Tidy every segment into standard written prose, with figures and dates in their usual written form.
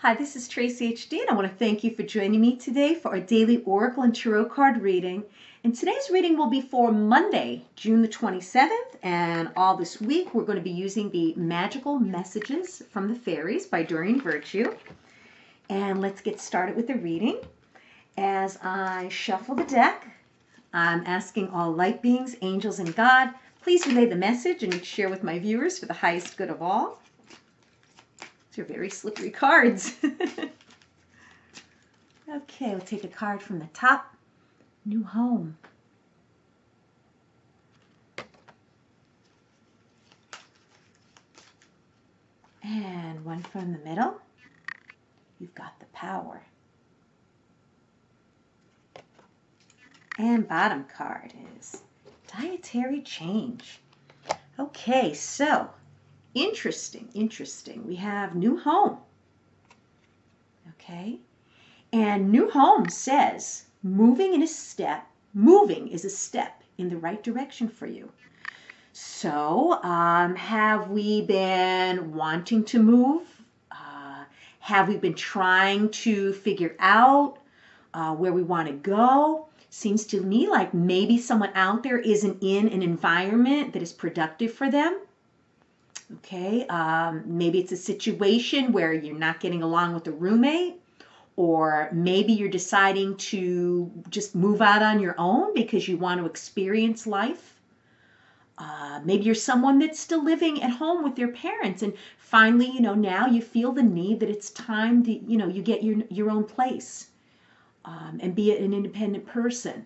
Hi, this is Tracy HD, and I want to thank you for joining me today for our daily Oracle and Tarot card reading. And today's reading will be for Monday, June the 27th, and all this week we're going to be using the Magical Messages from the Fairies by Doreen Virtue. And let's get started with the reading. As I shuffle the deck, I'm asking all light beings, angels, and God, please relay the message and share with my viewers for the highest good of all. These are very slippery cards. Okay, we'll take a card from the top. New home. And one from the middle. You've got the power. And bottom card is Dietary Change. Okay, so interesting. We have new home. Okay, and new home says moving is a step in the right direction for you. So have we been wanting to move? Have we been trying to figure out where we want to go? Seems to me like maybe someone out there isn't in an environment that is productive for them. Okay, maybe it's a situation where you're not getting along with a roommate, or maybe you're deciding to just move out on your own because you want to experience life. Maybe you're someone that's still living at home with your parents, and finally, now you feel the need that it's time that, you get your own place and be an independent person.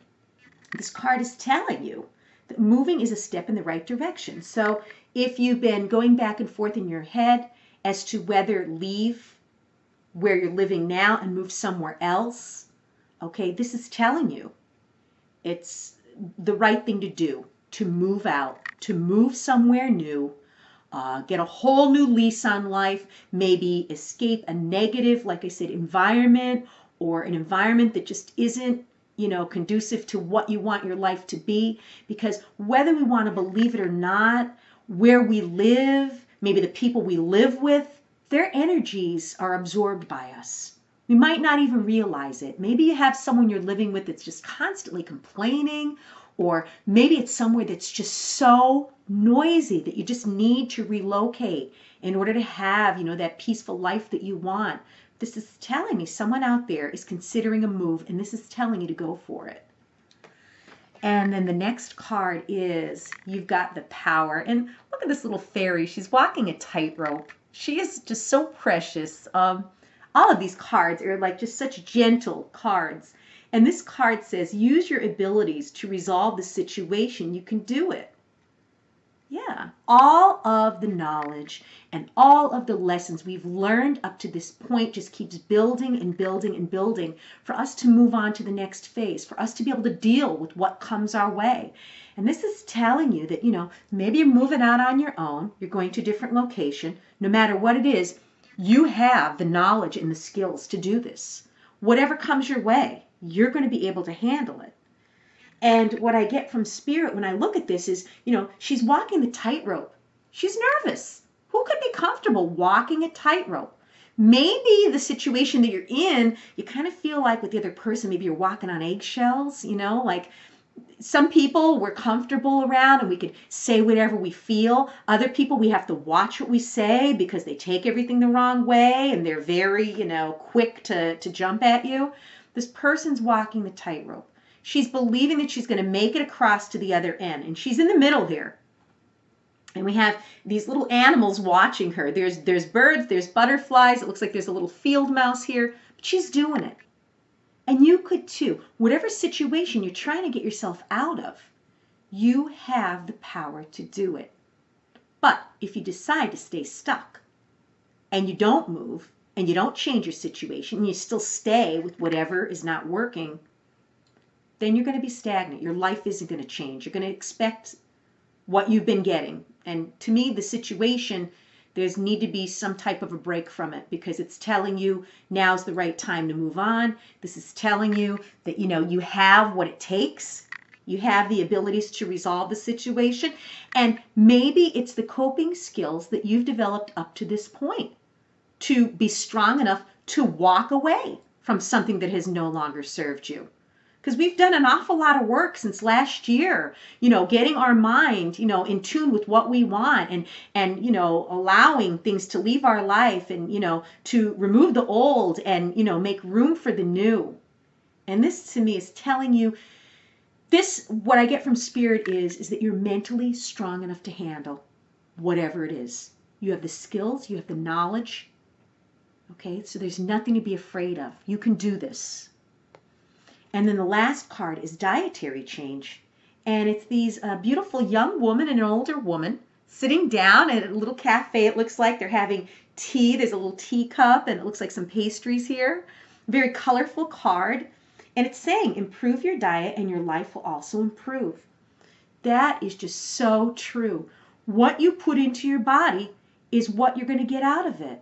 This card is telling you that moving is a step in the right direction. So if you've been going back and forth in your head as to whether leave where you're living now and move somewhere else, okay, this is telling you it's the right thing to do, to move out, to move somewhere new, get a whole new lease on life, maybe escape a negative, like I said, environment, or an environment that just isn't conducive to what you want your life to be. Because whether we want to believe it or not, where we live, maybe the people we live with, their energies are absorbed by us. We might not even realize it. Maybe you have someone you're living with that's just constantly complaining, or maybe it's somewhere that's just so noisy that you just need to relocate in order to have, that peaceful life that you want. This is telling me someone out there is considering a move, and this is telling you to go for it. And then the next card is you've got the power. And look at this little fairy. She's walking a tightrope. She is just so precious. All of these cards are like just such gentle cards. And this card says, use your abilities to resolve the situation. You can do it. Yeah, all of the knowledge and all of the lessons we've learned up to this point just keeps building and building and building for us to move on to the next phase, for us to be able to deal with what comes our way. And this is telling you that, maybe you're moving out on your own, you're going to a different location. No matter what it is, you have the knowledge and the skills to do this. Whatever comes your way, you're going to be able to handle it. And what I get from Spirit when I look at this is, she's walking the tightrope. She's nervous. Who could be comfortable walking a tightrope? Maybe the situation that you're in, you kind of feel like with the other person, maybe you're walking on eggshells, like some people we're comfortable around and we can say whatever we feel. Other people, we have to watch what we say because they take everything the wrong way and they're very, quick to jump at you. This person's walking the tightrope. She's believing that she's going to make it across to the other end. And she's in the middle here. And we have these little animals watching her. There's birds, there's butterflies. It looks like there's a little field mouse here. But she's doing it. And you could too. Whatever situation you're trying to get yourself out of, you have the power to do it. But if you decide to stay stuck and you don't move and you don't change your situation and you still stay with whatever is not working, then you're going to be stagnant. Your life isn't going to change. You're going to expect what you've been getting. And to me, the situation, there's need to be some type of a break from it because it's telling you now's the right time to move on. This is telling you that, you have what it takes. You have the abilities to resolve the situation. And maybe it's the coping skills that you've developed up to this point to be strong enough to walk away from something that has no longer served you. Because we've done an awful lot of work since last year, getting our mind, in tune with what we want and allowing things to leave our life and, to remove the old and, make room for the new. And this to me is telling you this, what I get from Spirit is that you're mentally strong enough to handle whatever it is. You have the skills, you have the knowledge. Okay, so there's nothing to be afraid of. You can do this. And then the last card is Dietary Change. And it's these beautiful young woman and an older woman sitting down at a little cafe. It looks like they're having tea. There's a little teacup and it looks like some pastries here. Very colorful card. And it's saying, improve your diet and your life will also improve. That is just so true. What you put into your body is what you're going to get out of it.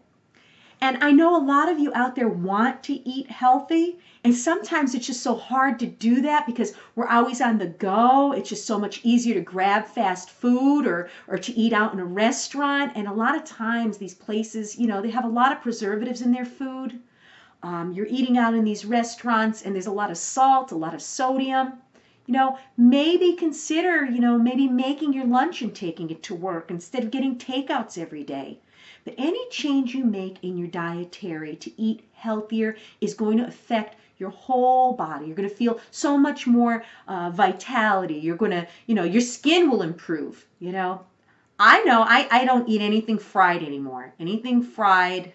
And I know a lot of you out there want to eat healthy, and sometimes it's just so hard to do that because we're always on the go. It's just so much easier to grab fast food or to eat out in a restaurant. And a lot of times these places, they have a lot of preservatives in their food. You're eating out in these restaurants and there's a lot of salt, a lot of sodium. Maybe consider, maybe making your lunch and taking it to work instead of getting takeouts every day. But any change you make in your dietary to eat healthier is going to affect your whole body. You're going to feel so much more vitality. You're going to, your skin will improve. I know I don't eat anything fried anymore. Anything fried,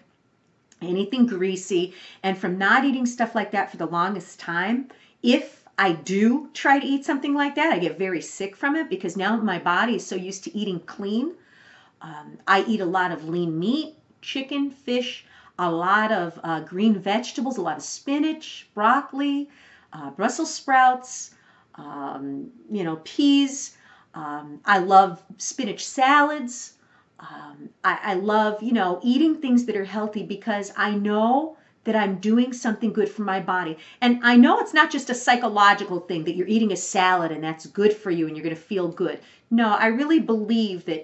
anything greasy. And from not eating stuff like that for the longest time, if I do try to eat something like that, I get very sick from it because now my body is so used to eating clean. I eat a lot of lean meat, chicken, fish, a lot of green vegetables, a lot of spinach, broccoli, Brussels sprouts, peas. I love spinach salads. I love, eating things that are healthy because I know that I'm doing something good for my body. And I know it's not just a psychological thing that you're eating a salad and that's good for you and you're going to feel good. No, I really believe that,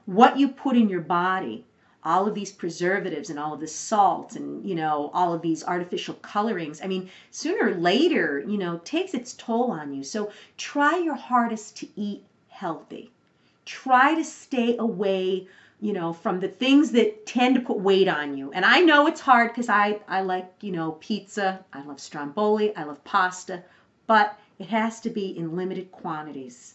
what you put in your body, all of these preservatives and all of this salt and, all of these artificial colorings, sooner or later, takes its toll on you. So try your hardest to eat healthy. Try to stay away from the things that tend to put weight on you. And I know it's hard because I like, pizza, I love stromboli, I love pasta, but it has to be in limited quantities.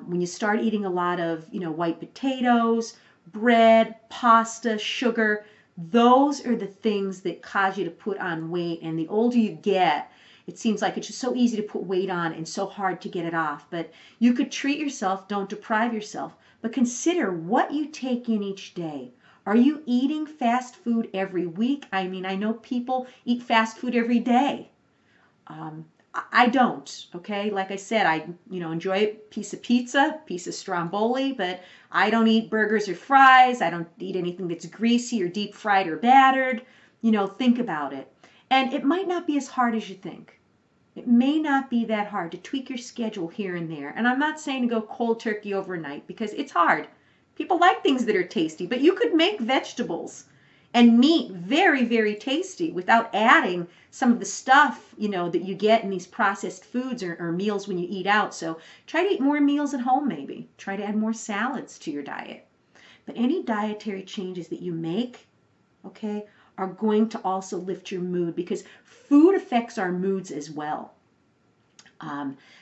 When you start eating a lot of, white potatoes, bread, pasta, sugar, those are the things that cause you to put on weight. And the older you get, it seems like it's just so easy to put weight on and so hard to get it off. But you could treat yourself, don't deprive yourself. But consider what you take in each day. Are you eating fast food every week? I know people eat fast food every day. I don't, okay? Like I said, I, enjoy a piece of pizza, piece of stromboli, but I don't eat burgers or fries. I don't eat anything that's greasy or deep fried or battered. Think about it. And it might not be as hard as you think. It may not be that hard to tweak your schedule here and there. And I'm not saying to go cold turkey overnight because it's hard. People like things that are tasty, but you could make vegetables and meat very, very tasty without adding some of the stuff, that you get in these processed foods or meals when you eat out. So try to eat more meals at home maybe. Try to add more salads to your diet. But any dietary changes that you make, okay, are going to also lift your mood because food affects our moods as well.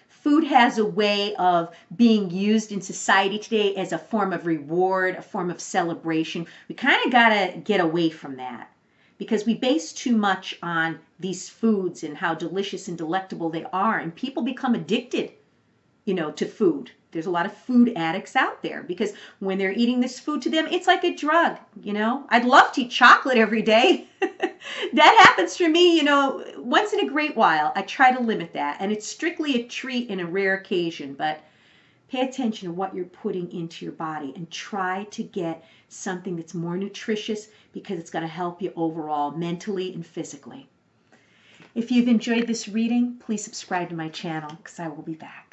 Food has a way of being used in society today as a form of reward, a form of celebration. We kind of got to get away from that because we base too much on these foods and how delicious and delectable they are, and people become addicted, to food. There's a lot of food addicts out there because when they're eating this food to them, it's like a drug, I'd love to eat chocolate every day. That happens for me, once in a great while. I try to limit that, and it's strictly a treat and a rare occasion, but pay attention to what you're putting into your body and try to get something that's more nutritious because it's going to help you overall, mentally and physically. If you've enjoyed this reading, please subscribe to my channel because I will be back.